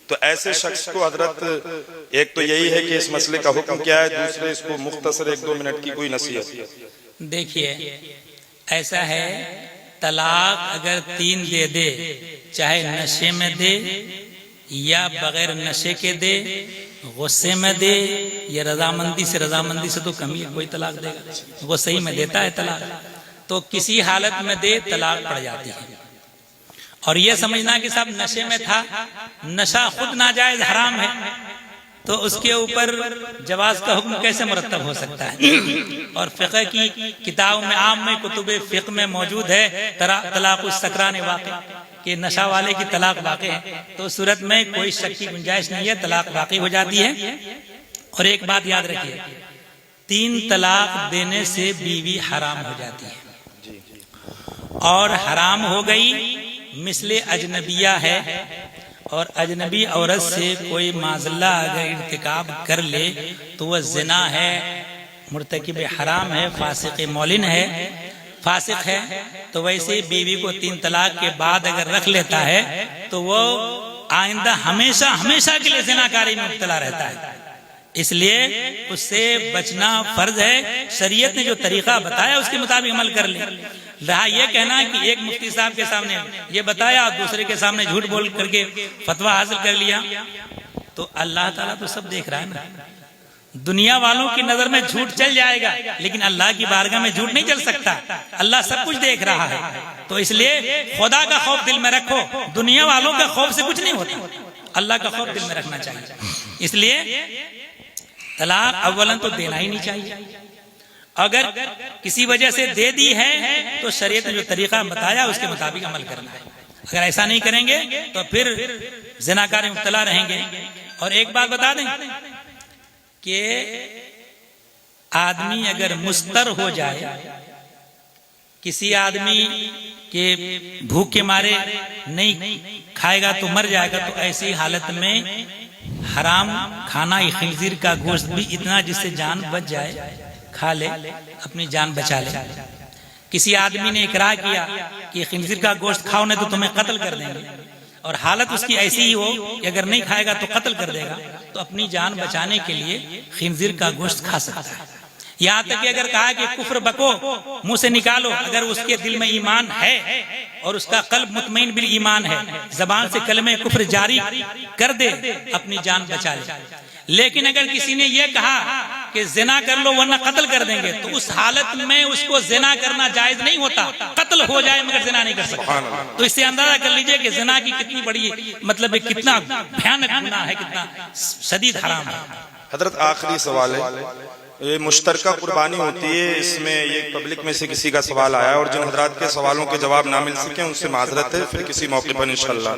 तो ऐसे शख्स को हजरत, एक तो यही है कि इस मसले का हुक्म क्या है, दूसरे इसको मुख्तसर 1-2 मिनट की कोई नसीहत। देखिए, ऐसा है, तलाक अगर 3 दे दे, चाहे नशे में दे या बगैर नशे के दे, गुस्से में दे या रजामंदी से तो कम ही कोई तलाक देगा। गुस्से में देता है तलाक, तो किसी हालत में दे तलाक पड़ जाती है। और ये समझना कि सब नशे में था, नशा खुद नाजायज हराम है, तो उसके ऊपर जवाज का हुक्म कैसे मुरत्तब हो सकता है। और फ़िक़्ह की किताब में आम में कुतुब फ़िक़्ह में मौजूद है तलाक़ सकरान वाक़िअ कि नशा वाले की तलाक वाक़ है, तो उस सूरत में कोई शक की गुंजाइश नहीं है, तलाक वाक़ हो जाती है। और एक बात याद रखिए, 3 तलाक देने से बीवी हराम हो जाती है, और हराम हो गई मिसले अजनबिया है, और अजनबी औरत से कोई माज़ल्ला अगर इर्तिकाब कर ले तो वह ज़िना है, मुर्तकिब हराम है, फासिक मौलिन है, फासिक है। तो वैसे बीवी को 3 तलाक के बाद अगर रख लेता है तो वो आइंदा हमेशा हमेशा के लिए ज़िनाकारी में मुब्तला रहता है, इसलिए उससे बचना फर्ज है। शरीयत ने जो तरीका बताया उसके मुताबिक अमल कर ले। रहा यह कहना कि एक मुफ्ती साहब के सामने ये बताया और दूसरे के सामने झूठ बोल करके फतवा हासिल कर लिया, तो अल्लाह ताला तो सब देख रहा है ना। दुनिया वालों की नजर में झूठ चल जाएगा, लेकिन अल्लाह की बारगाह में झूठ नहीं चल सकता। अल्लाह सब कुछ देख रहा है, तो इसलिए खुदा का खौफ दिल में रखो, दुनिया वालों का खौफ से कुछ नहीं होता, अल्लाह का खौफ दिल में रखना चाहिए। इसलिए तलाक अव्वलन तो देना ही नहीं चाहिए। अगर किसी वजह से दे दी है तो शरीयत ने जो तरीका बताया उसके मुताबिक अमल करना है। अगर ऐसा नहीं करेंगे तो फिर ज़िनाकार में मुब्तला रहेंगे। और एक बात बता दें कि आदमी अगर मुस्तर हो जाए, किसी आदमी के भूख के मारे नहीं खाएगा तो मर जाएगा, तो ऐसी हालत में हराम खाना खिंजीर का गोश्त भी इतना जिससे जान बच जाए खा ले, अपनी जान बचा ले। किसी आदमी ने इकरार किया कि खिंजीर का गोश्त खाओ नहीं तो तुम्हें कत्ल कर देंगे, और हालत उसकी ऐसी ही हो कि अगर नहीं खाएगा तो कत्ल कर देगा, तो अपनी जान बचाने के लिए खिंजीर का गोश्त खा सकता है। यहाँ तक कि अगर कहा कि कुफ्र बको, मुंह से निकालो, अगर उसके दिल में ईमान है और उसका कल्ब मुतमईन बिल ईमान है, जबान से कलमे कुफ्र जारी कर दे, अपनी जान बचा ले। लेकिन अगर किसी ने यह कहा कि जिना कर लो वरना कत्ल कर देंगे, तो उस हालत में उसको जिना करना जायज नहीं होता, कत्ल हो जाए मगर जिना नहीं कर सकता। तो इससे अंदाजा कर लीजिए कि जिना की कितनी बड़ी मतलब कितना भयानक गुनाह है, कितना शदीद हराम है। हजरत आखिरी सवाल है, ये मुश्तरका कुर्बानी होती है, इसमें ये पब्लिक में से किसी का सवाल आया और जिन हजरात के सवालों के जवाब ना मिल सके उनसे माजरत है, फिर किसी मौके पर इंशाअल्लाह।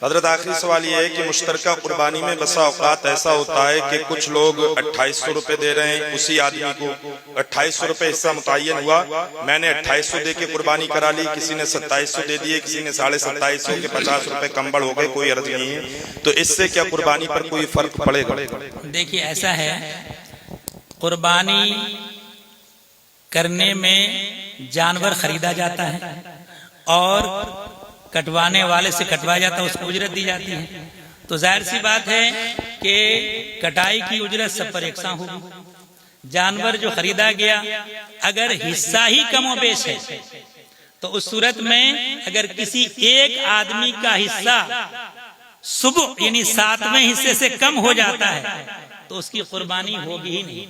हजरत आखिरी सवाल ये है कि मुश्तरका कुर्बानी में बसा औकात ऐसा होता है कि कुछ लोग 2800 रुपए दे रहे हैं, उसी आदमी को 2800 रुपए हिस्सा मुतय्यन हुआ, मैंने 2800 दे के कुर्बानी करा ली, किसी ने 2700 दे दिए, किसी ने 2750 के 50 रुपए कम बढ़ हो गए, कोई अर्ज नहीं है, तो इससे क्या कुर्बानी पर कोई फर्क पड़ेगा? देखिए ऐसा है, कुर्बानी करने में जानवर खरीदा जाता है और कटवाने वाले से कटवाया जाता है, उसको उजरत दी जाती है। तो जाहिर सी बात है कि कटाई की उजरत सब पर एक सा होगी। जानवर जो खरीदा गया अगर हिस्सा ही कम बेश है तो उस सूरत में अगर किसी एक आदमी का हिस्सा सुबह यानी 7वें हिस्से से कम हो जाता है तो उसकी कुर्बानी होगी ही नहीं,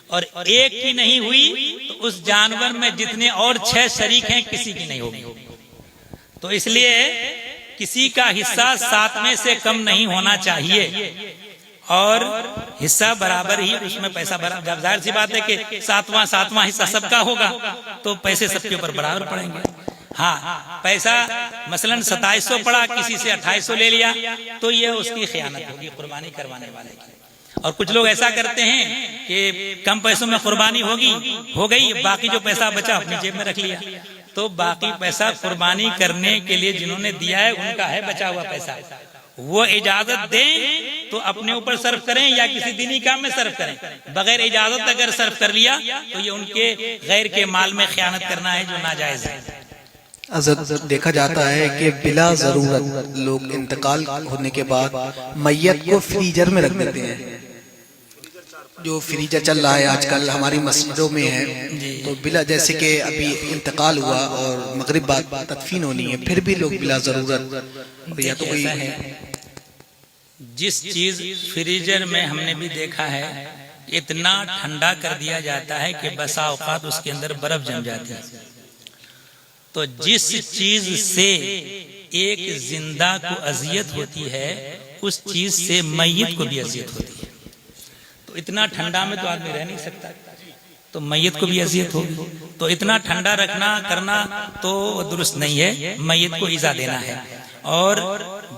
और एक की नहीं हुई तो उस जानवर में जितने और 6 शरीक हैं किसी की नहीं होगी। तो इसलिए किसी का हिस्सा 7वें से कम नहीं होना चाहिए और हिस्सा बराबर ही, उसमें पैसा बराबर। जब जाहिर सी बात है कि 7वां हिस्सा सबका होगा तो पैसे सबके ऊपर बराबर पड़ेंगे। हाँ, पैसा मसलन 2700 पड़ा, किसी से 2800 ले लिया तो ये उसकी खयानत होगी कुर्बानी करवाने वाले की। और कुछ लोग ऐसा करते हैं कि कम पैसों में कुर्बानी हो गई, बाकी जो पैसा बचा अपनी जेब में रख लिया। तो बाकी पैसा कुर्बानी करने के लिए जिन्होंने दिया है उनका है बचा हुआ पैसा, वो इजाजत दें तो अपने ऊपर सर्फ करें या किसी दीनी काम में सर्फ करें। बगैर इजाजत अगर सर्फ कर लिया तो ये उनके गैर के माल में खयानत करना है जो नाजायज है। अज़र देखा जाता है कि बिला जरूरत लोग इंतकाल होने के बाद मैयत को फ्रीजर में रख देते हैं। जो फ्रीजर चल रहा है आजकल हमारी मस्जिदों में है, तो बिला जैसे कि अभी इंतकाल हुआ और मगरिब बाद तदफीन होनी है, फिर भी लोग बिला जरूरत या तो कोई है। जिस चीज फ्रीजर में हमने भी देखा है इतना ठंडा कर दिया जाता है कि बसा औकात उसके अंदर बर्फ जम जाती है। तो जिस चीज से एक जिंदा को अजियत होती है उस चीज से मैयत को भी अजियत होती है। तो इतना ठंडा में तो आदमी रह नहीं सकता, तो मैयत को भी अजियत होगी। तो इतना ठंडा रखना करना तो दुरुस्त नहीं है, मैयत को ईजा देना है। और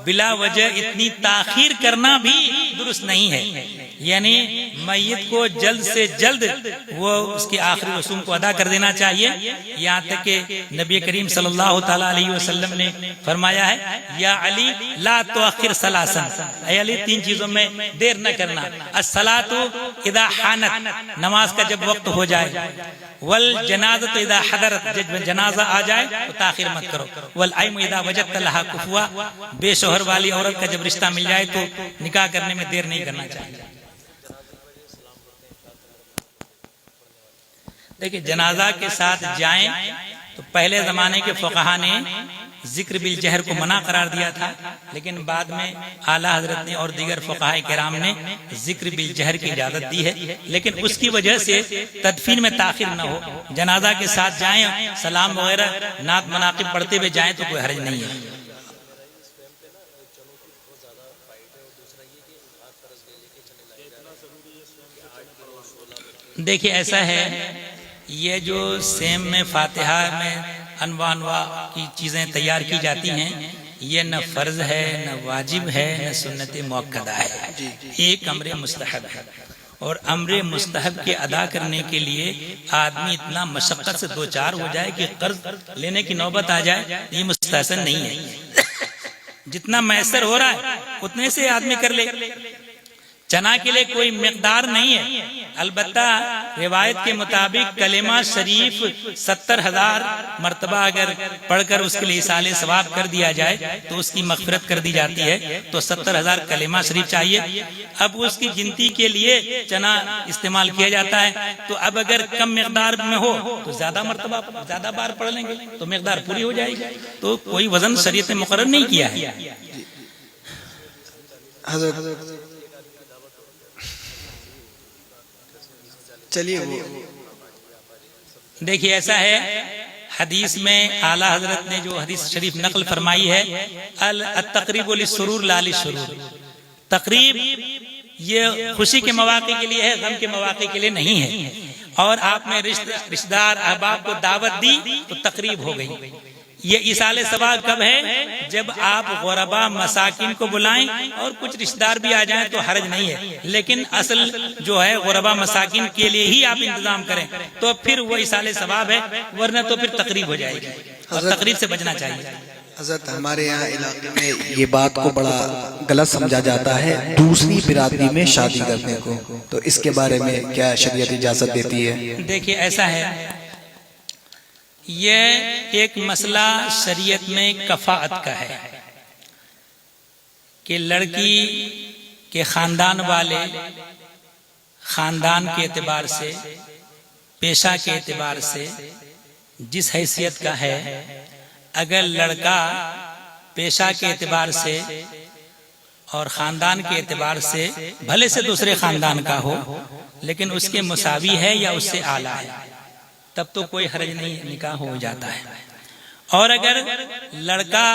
बिला वजह इतनी ताखीर करना भी दुरुस्त नहीं है, यानी मैयत को जल्द से जल्द वो उसके आखिरी रसूम को अदा कर देना चाहिए। यहाँ तक कि नबी करीम सल्लल्लाहु ताला अलैहि वसल्लम ने फरमाया है, या अली ला तुअखिर सलासन, ऐ अली 3 चीजों में देर न करना। अस्सलातु इदा हानत, नमाज का जब वक्त हो जाए, वल जनाज़त इदा हदरत, जब जनाजा आ जाए तो ताखिर मत करो, वल अयम इदा वजदत लहा कुफवा, बेशोहर वाली औरत का जब रिश्ता मिल जाए तो निकाह करने में देर नहीं करना चाहिए। देखिए, जनाजा के साथ जाएं तो पहले जमाने के फुक़हा ने जिक्र बिल जहर को मना करार दिया था, लेकिन बाद में आला हजरत ने और दीगर फुक़हा किराम ने जिक्र बिल जहर की इजाजत दी है। लेकिन उसकी वजह से तदफीन में ताखिर न हो, जनाजा के साथ जाएं, सलाम वगैरह नात मनाक़िब पढ़ते हुए जाएं तो कोई हर्ज नहीं है। देखिए, ऐसा है, ये जो सेम में फातिहा में अनवा की चीजें तैयार की जाती हैं, ये न फर्ज है, न वाजिब है, न सुन्नत मुअक्कदा है, एक अम्र मुस्तहब है। और अम्र मुस्तहब के अदा करने के लिए आदमी इतना मशक्कत से दो चार हो जाए कि कर्ज लेने की नौबत आ जाए, ये मुस्तहसन नहीं है। जितना मैसर हो रहा है उतने से आदमी कर ले। चना के लिए कोई मिकदार नहीं है, अलबत्ता रिवायत के मुताबिक कलेमा शरीफ 70,000 मर्तबा अगर पढ़कर उसके लिए इसाले सवाब कर दिया जाए तो उसकी मग़फ़िरत कर दी जाती है। तो 70,000 कलेमा शरीफ चाहिए। अब उसकी गिनती के लिए चना इस्तेमाल किया जाता है, तो अब अगर कम मिकदार में हो तो ज्यादा मर्तबा ज्यादा बार पढ़ लेंगे तो मिकदार पूरी हो जाएगी। तो कोई वजन शरीयत ने मुकर्रर नहीं किया है। चलिए, वो देखिए, ऐसा है, हदीस में आला हजरत ने जो हदीस शरीफ नकल फरमाई है, अल तकरीब लिस्सुरूर ला लिस्सुरूर, तकरीब ये खुशी के मौके के लिए है, गम के मौके के लिए नहीं है। और आपने रिश्तेदार अहबाब को दावत दी तो तकरीब हो गई। ये इसाले सवाब कब है? जब आप गुरबा मसाकिन को बुलाएं और कुछ रिश्तेदार भी आ जाएं तो हर्ज नहीं है, लेकिन असल जो है गुरबा मसाकिन के लिए ही आप इंतजाम करें तो फिर वो इसाले सवाब है, वरना तो फिर तकरीब हो जाएगी और तकरीब से बचना चाहिए। हज़रत, हमारे यहाँ इलाके में ये बात को बड़ा गलत समझा जाता है, दूसरी बिरादरी में शादी करने को, तो इसके बारे में क्या शरीयत इजाजत देती है? देखिए, ऐसा है, ये एक मसला शरीयत में कफाअत का है कि लड़की के खानदान वाले खानदान के एतबार से, पेशा के एतबार से जिस हैसियत का है, अगर लड़का पेशा के एतबार से और खानदान के एतबार से भले से दूसरे खानदान का हो, लेकिन उसके मुसावी है या उससे आला है, तब तो कोई हर्ज नहीं, निकाह हो जाता है। और अगर लड़का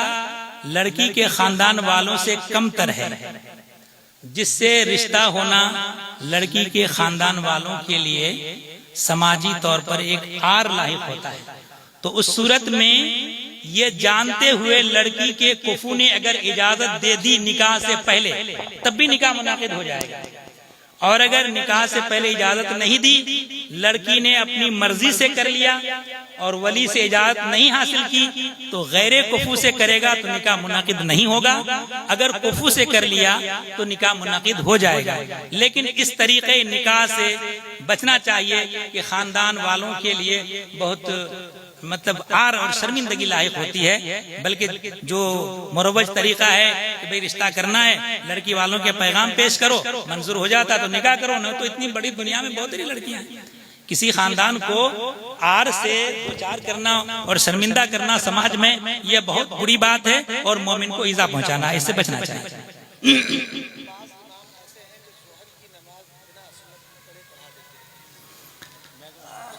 लड़की के खानदान वालों से कमतर है, जिससे रिश्ता होना लड़की के खानदान वालों के लिए समाजी तौर पर एक आर लाहिक होता है, तो उस सूरत में ये जानते हुए लड़की के कुफू ने अगर इजाजत दे दी निकाह से पहले, तब भी निकाह मुनाकिद हो जाएगा। और अगर निकाह से पहले इजाजत नहीं दी, लड़की ने अपनी मर्जी से कर लिया और वली से इजाजत नहीं हासिल की, तो गैरे कुफू से करेगा तो निकाह मुनाकिद नहीं होगा। अगर कुफू से कर लिया तो निकाह मुनाकिद हो जाएगा। लेकिन इस तरीके निकाह से बचना चाहिए कि खानदान वालों के लिए बहुत मतलब आर और शर्मिंदगी लायक होती है, बल्कि जो मुरवज तरीका है कि भाई रिश्ता करना है, लड़की वालों के पैगाम पेश करो, मंजूर हो जाता तो निकाह करो। न तो इतनी बड़ी दुनिया में बहुत सारी लड़कियां हैं, किसी खानदान को आर से दो चार करना और शर्मिंदा करना समाज में यह बहुत बुरी बात है और मोमिन को ईजा पहुंचाना है, इससे बचना चाहिए।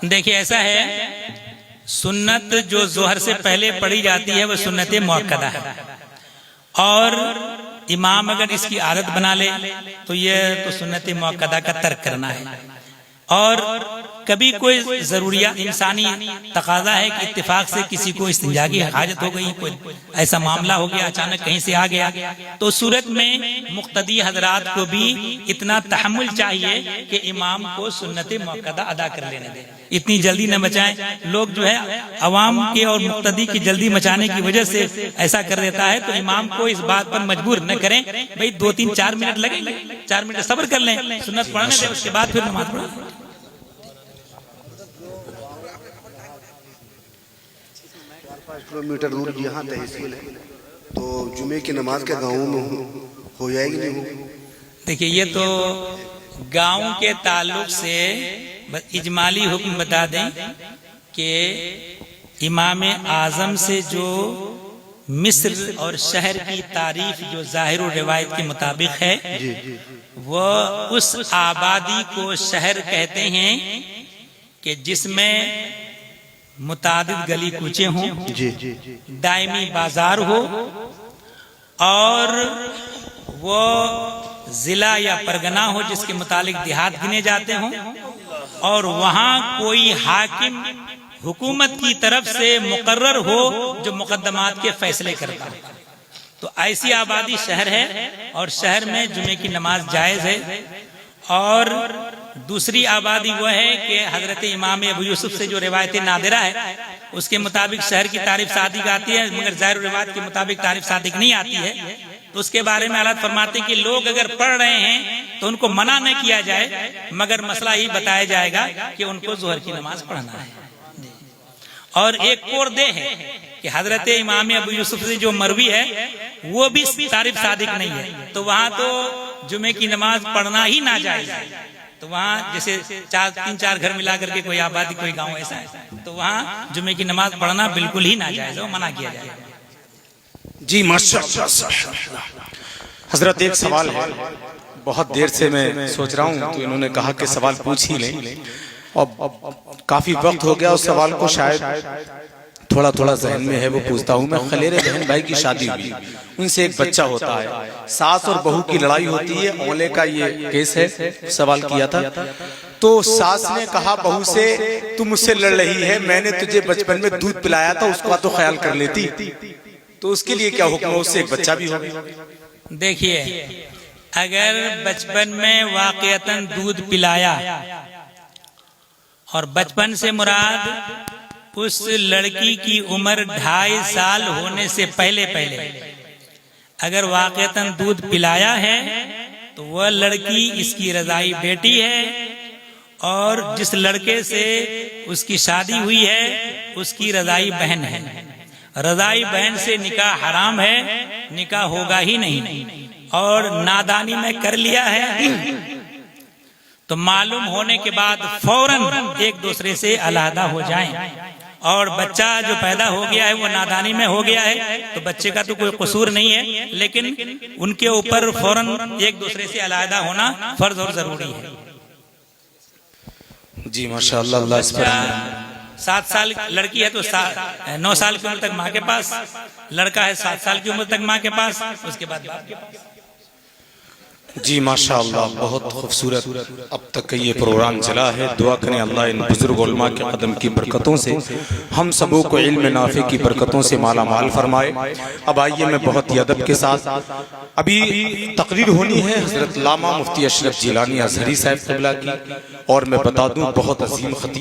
देखिए, ऐसा है सुन्नत जो जोहर से पहले पढ़ी जाती है वह सुन्नत मुअक्कदा है, और इमाम अगर इसकी आदत बना ले तो यह तो सुन्नत मुअक्कदा का तर्क करना है। और कभी कोई जरूरियात इंसानी तकाजा है कि इत्तेफाक से किसी को इस्तिंजा की हाजत हो गई, कोई ऐसा मामला हो गया, अचानक कहीं से आ गया, तो सूरत में मुक्तदी हजरात को भी इतना तहम्मुल चाहिए कि इमाम को सुन्नत मुअक्कदा अदा कर लेने दें, इतनी जल्दी न मचाएं। लोग जो है अवाम के और मुक्तदी की जल्दी मचाने की वजह से ऐसा कर देता है, तो इमाम को इस बात पर मजबूर न करें, भाई 2-3-4 मिनट लगेंगे, 4 मिनट सब्र कर लें, सुन्नत पढ़ने दें, उसके बाद फिर नमाज पढ़ें। 5 किलोमीटर दूर यहाँ तहसील है, तो जुमे की नमाज के गाँव में हो जाएगी नहीं? देखिए, ये तो गांव के ताल्लुक से इजमाली हुक्म बता दें कि इमाम आजम से जो मिस्र और शहर की तारीफ जो जाहिर रिवायत के मुताबिक है, वह उस आबादी को शहर कहते हैं कि जिसमें मुतादिद गली कूचे हों, दायमी बाजार हो, और वो जिला या परगना हो जिसके मुतालिक देहात गिने जाते हों, और वहाँ कोई हाकिम हुकूमत की तरफ से मुकर्रर हो जो मुकद्दमात के फैसले करता है। तो ऐसी आबादी शहर है, और शहर में जुमे की नमाज जायज है। और दूसरी आबादी वह है कि हजरत इमाम अबू यूसुफ से जो रिवायत नादिरा है उसके मुताबिक शहर की तारीफ सादिक आती है, मगर जाहिर रिवायत के मुताबिक तारीफ सादिक नहीं आती है। तो उसके बारे में हालात फरमाते हैं कि लोग अगर पढ़ रहे हैं तो उनको मना न किया जाए, मगर मसला ही बताया जाएगा कि उनको जोहर की नमाज पढ़ना है। और एक और दे है कि हजरत इमाम अबू यूसुफ से जो मरवी है वो भी तारीफ सादिक नहीं है, तो वहां तो जुमे की नमाज पढ़ना ही ना जाए। तो वहाँ जैसे 3-4 घर मिला करके कोई आबादी कोई गांव ऐसा है, तो वहाँ जुमे की नमाज पढ़ना बिल्कुल ही ना जाए, वो मना किया जाए। जी माशाअल्लाह। हजरत एक सवाल है, बहुत देर से मैं सोच रहा हूँ, तो इन्होंने कहा कि सवाल पूछ ही लें, और काफी वक्त हो गया उस सवाल को शायद थोड़ा थोड़ा जहन में है, वो पूछता हूँ मैं। खलेरे बहन भाई की शादी हुई, उनसे एक बच्चा होता है, सास और बहू की लड़ाई होती है, औले का ये केस है, सवाल किया था। तो सास ने कहा बहू से, तू मुझसे लड़ रही है, मैंने तुझे बचपन में दूध पिलाया था, उसका तो ख्याल कर लेती, तो उसके लिए क्या हुक्म है, उससे एक बच्चा भी होगा? देखिए, अगर बचपन में वाकईतन दूध पिलाया, और बचपन से मुराद उस लड़की की उम्र 2.5 साल होने से पहले अगर वाकईतन दूध पिलाया है तो वह लड़की इसकी रजाई बेटी है, और जिस लड़के से उसकी शादी हुई है उसकी रजाई बहन है। रजाई बहन से निकाह हराम है, निकाह होगा ही नहीं। और नादानी में कर लिया है तो मालूम होने के बाद फौरन एक दूसरे से अलहदा हो जाएं। और बच्चा जो पैदा हो गया है वो नादानी में हो गया है, तो बच्चे का तो कोई कसूर नहीं है, लेकिन उनके ऊपर फौरन एक दूसरे से अलहदा होना फर्ज और जरूरी है। जी माशाअल्लाह। अल्लाह इस पर 7 साल लड़की है तो 9 साल की उम्र तक माँ के पास, लड़का है 7 साल की उम्र तक माँ के पास, उसके बाद बाप के पास। जी माशाअल्लाह, बहुत खूबसूरत अब तक का ये प्रोग्राम चला है। दुआ करें अल्लाह इन बुजुर्ग उलमा के कदम की बरकतों से हम सबों को इल्म नाफे की बरकतों से माला माल फरमाए। अब आइए, मैं बहुत ही अदब के साथ, अभी तकरीर होनी है हजरत लामा मुफ्ती अशरफ जिलानी अजहरी साहब क़िबला की, और मैं बता दूं बहुत अजीम खतीब